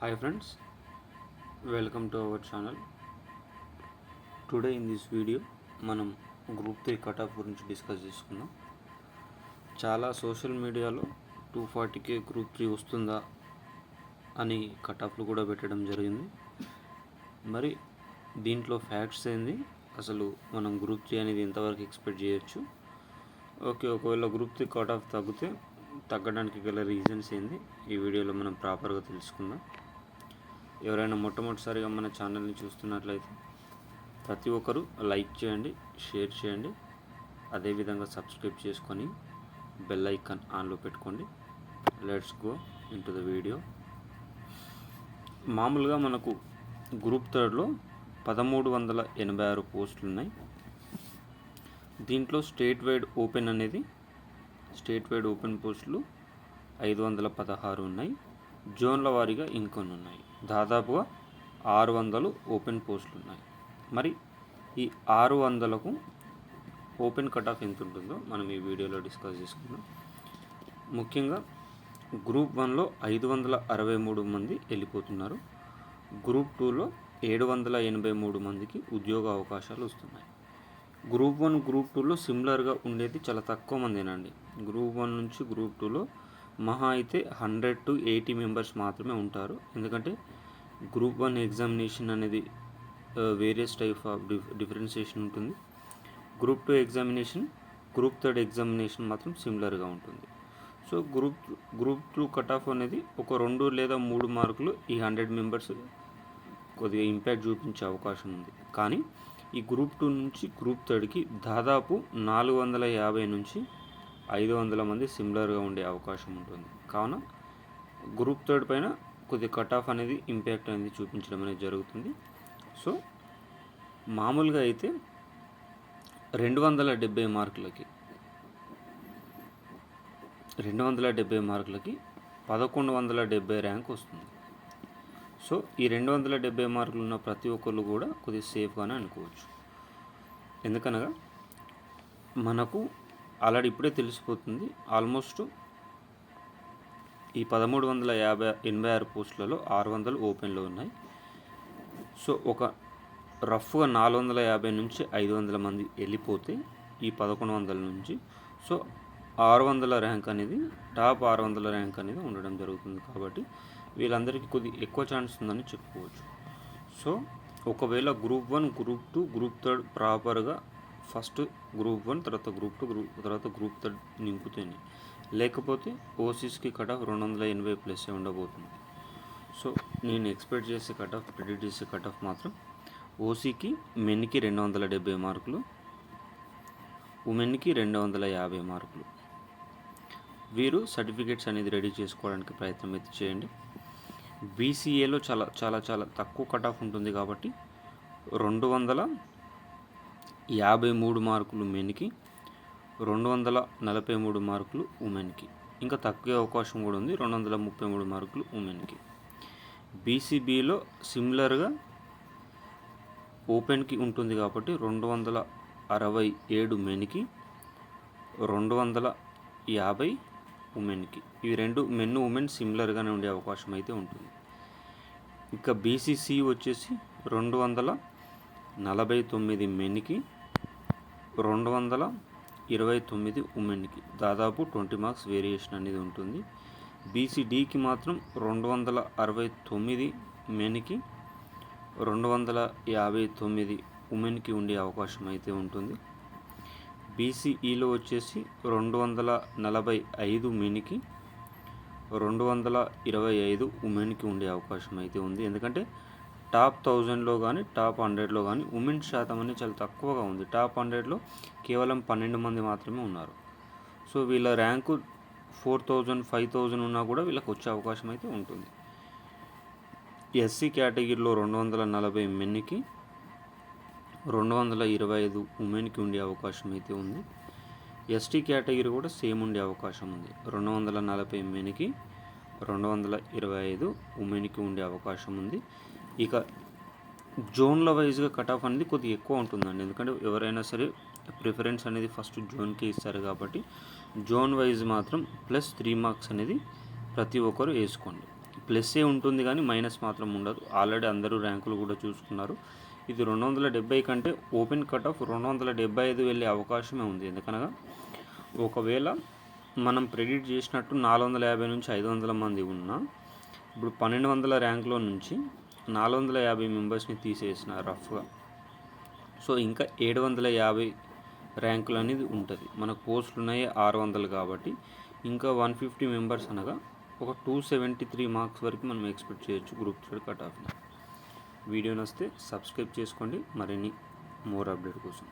Hi friends, welcome to our channel. Today in this video మనం group 3 cut off గురించి discuss చేసుకుందాం. చాలా social మీడియాలో 240K గ్రూప్ 3 వస్తుందా అని కట్ ఆఫ్లు కూడా పెట్టడం జరిగింది. మరి దీంట్లో ఫ్యాక్ట్స్ ఏంది, అసలు మనం గ్రూప్ 3 అనేది ఎంతవరకు ఎక్స్పెక్ట్ చేయొచ్చు, ఒకవేళ గ్రూప్ 3 కట్ ఆఫ్ తగ్గడానికి గల రీజన్స్ ఏంది ఈ వీడియోలో మనం ప్రాపర్గా తెలుసుకుందాం. ఎవరైనా మొట్టమొదటిసారిగా మన ఛానల్ని చూస్తున్నట్లయితే ప్రతి ఒక్కరూ లైక్ చేయండి, షేర్ చేయండి, అదేవిధంగా సబ్స్క్రైబ్ చేసుకొని బెల్ ఐకాన్ ఆన్లో పెట్టుకోండి. Let's go into the video. మామూలుగా మనకు గ్రూప్ 3లో 1386 పోస్టులు ఉన్నాయి. దీంట్లో స్టేట్ వైడ్ ఓపెన్ పోస్టులు 516 ఉన్నాయి. జోన్ల వారీగా ఇంకొన్ని ఉన్నాయి. దాదాపుగా 600 ఓపెన్ పోస్టులు ఉన్నాయి. మరి ఈ 600కు ఓపెన్ కట్ ఆఫ్ ఎంత ఉంటుందో మనం ఈ వీడియోలో డిస్కస్ చేసుకుందాం. ముఖ్యంగా గ్రూప్ 1లో 563 మంది వెళ్ళిపోతున్నారు. గ్రూప్ 2లో 783 మందికి ఉద్యోగ అవకాశాలు వస్తున్నాయి. గ్రూప్ 1 గ్రూప్ 2లో సిమిలర్గా ఉండేది చాలా తక్కువ మందేనండి. గ్రూప్ 1 నుంచి గ్రూప్ 2లో మహా అయితే 100 to 80 మెంబర్స్ మాత్రమే ఉంటారు. ఎందుకంటే గ్రూప్ 1 ఎగ్జామినేషన్ అనేది వేరియస్ టైప్ ఆఫ్ డిఫరెన్షియేషన్ ఉంటుంది. గ్రూప్ 2 ఎగ్జామినేషన్, గ్రూప్ 3 ఎగ్జామినేషన్ మాత్రం సిమిలర్గా ఉంటుంది. సో గ్రూప్ 2 కట్ ఆఫ్ అనేది ఒక 2 లేదా 3 మార్కులు ఈ 100 మెంబర్స్ కొద్దిగా ఇంపాక్ట్ చూపించే అవకాశం ఉంది. కానీ ఈ గ్రూప్ 2 నుంచి గ్రూప్ 3కి దాదాపు 450 నుంచి 500 మంది సిమిలర్గా ఉండే అవకాశం ఉంటుంది. కావున గ్రూప్ 3 పైన కొద్దిగా కట్ ఆఫ్ అనేది ఇంపాక్ట్ అనేది చూపించడం అనేది జరుగుతుంది. సో మామూలుగా అయితే 270 మార్కులకి 1170 ర్యాంక్ వస్తుంది. సో ఈ 270 మార్కులు ఉన్న ప్రతి ఒక్కళ్ళు కూడా కొద్దిగా సేఫ్గానే అనుకోవచ్చు. ఎందుకనగా మనకు ఆల్రెడీ ఇప్పుడే తెలిసిపోతుంది, ఆల్మోస్ట్ ఈ 1386 పోస్టులలో 600 ఓపెన్లో ఉన్నాయి. సో ఒక రఫ్గా 450 నుంచి 500 మంది వెళ్ళిపోతే ఈ 1100 నుంచి సో 600 ర్యాంక్ అనేది, టాప్ 600 ర్యాంక్ అనేది ఉండడం జరుగుతుంది. కాబట్టి వీళ్ళందరికీ కొద్ది ఎక్కువ ఛాన్స్ ఉందని చెప్పుకోవచ్చు. సో ఒకవేళ గ్రూప్ 1, గ్రూప్ 2, గ్రూప్ 3 ప్రాపర్గా ఫస్ట్ గ్రూప్ 1, తర్వాత గ్రూప్ 2, తర్వాత గ్రూప్ 3 నింపుతేనే, లేకపోతే ఓసీస్కి కట్ ఆఫ్ 280+ ఉండబోతుంది. సో నేను ఎక్స్పెక్ట్ చేసే కట్ ఆఫ్, ప్రిడిక్ట్ చేసే కట్ ఆఫ్ మాత్రం ఓసీకి మెన్కి 270 మార్కులు, ఉమెన్కి 250 మార్కులు. వీరు సర్టిఫికేట్స్ అనేది రెడీ చేసుకోవడానికి ప్రయత్నం అయితే చేయండి. బీసీఏలో చాలా చాలా చాలా తక్కువ కట్ ఆఫ్ ఉంటుంది కాబట్టి 253 మార్కులు మెన్కి, 243 మార్కులు ఉమెన్కి. ఇంకా తక్కువ అవకాశం కూడా ఉంది, 233 మార్కులు ఉమెన్కి. బీసీబీలో సిమిలర్గా ఓపెన్కి ఉంటుంది కాబట్టి 267 మెన్కి, 250 ఉమెన్కి. ఇవి రెండు మెన్ ఉమెన్ సిమిలర్గానే ఉండే అవకాశం అయితే ఉంటుంది. ఇంకా బీసీసీ వచ్చేసి 249 మెన్కి, 229 ఉమెన్కి. దాదాపు 20 మార్క్స్ వేరియేషన్ అనేది ఉంటుంది. బీసీడీకి మాత్రం 269 మెన్కి, 259 ఉమెన్కి ఉండే అవకాశం అయితే ఉంటుంది. బీసీఈలో వచ్చేసి 245 మెన్కి, 225 ఉమెన్కి ఉండే అవకాశం అయితే ఉంది. ఎందుకంటే టాప్ 1000లో కానీ టాప్ 100లో కానీ ఉమెన్ శాతం అనేది చాలా తక్కువగా ఉంది. టాప్ 100లో కేవలం 12 మంది మాత్రమే ఉన్నారు. సో వీళ్ళ ర్యాంకు 4000, 5000 ఉన్నా కూడా వీళ్ళకి వచ్చే అవకాశం అయితే ఉంటుంది. ఎస్సీ కేటగిరీలో 240 మెన్కి, 225 ఉమెన్కి ఉండే అవకాశం అయితే ఉంది. ఎస్టీ కేటగిరీ కూడా సేమ్ ఉండే అవకాశం ఉంది. 240 మెన్కి, 225 ఉమెన్కి ఉండే అవకాశం ఉంది. ఇక జోన్ల వైజ్గా కట్ ఆఫ్ అనేది కొద్దిగా ఎక్కువ ఉంటుందండి. ఎందుకంటే ఎవరైనా సరే ప్రిఫరెన్స్ అనేది ఫస్ట్ జోన్కి ఇస్తారు కాబట్టి జోన్ వైజ్ మాత్రం +3 మార్క్స్ అనేది ప్రతి ఒక్కరు వేసుకోండి. ప్లస్సే ఉంటుంది కానీ మైనస్ మాత్రం ఉండదు. ఆల్రెడీ అందరూ ర్యాంకులు కూడా చూసుకున్నారు. ఇది 270 కంటే ఓపెన్ కట్ ఆఫ్ 275 వెళ్ళే అవకాశమే ఉంది. ఎందుకనగా ఒకవేళ మనం ప్రెడిక్ట్ చేసినట్టు 450 నుంచి 500 మంది ఉన్నా ఇప్పుడు 1200 ర్యాంక్లో నుంచి 450 మెంబర్స్ని తీసేసిన రఫ్గా. సో ఇంకా 750 ర్యాంకులు అనేది ఉంటుంది. మనకు పోస్టులు ఉన్నాయి 600 కాబట్టి ఇంకా 150 మెంబర్స్ అనగా ఒక 273 మార్క్స్ వరకు మనం ఎక్స్పెక్ట్ చేయొచ్చు గ్రూప్ 3 కట్ ఆఫ్ని. వీడియో నచ్చితే సబ్స్క్రైబ్ చేసుకోండి మరిన్ని మోర్ అప్డేట్ కోసం.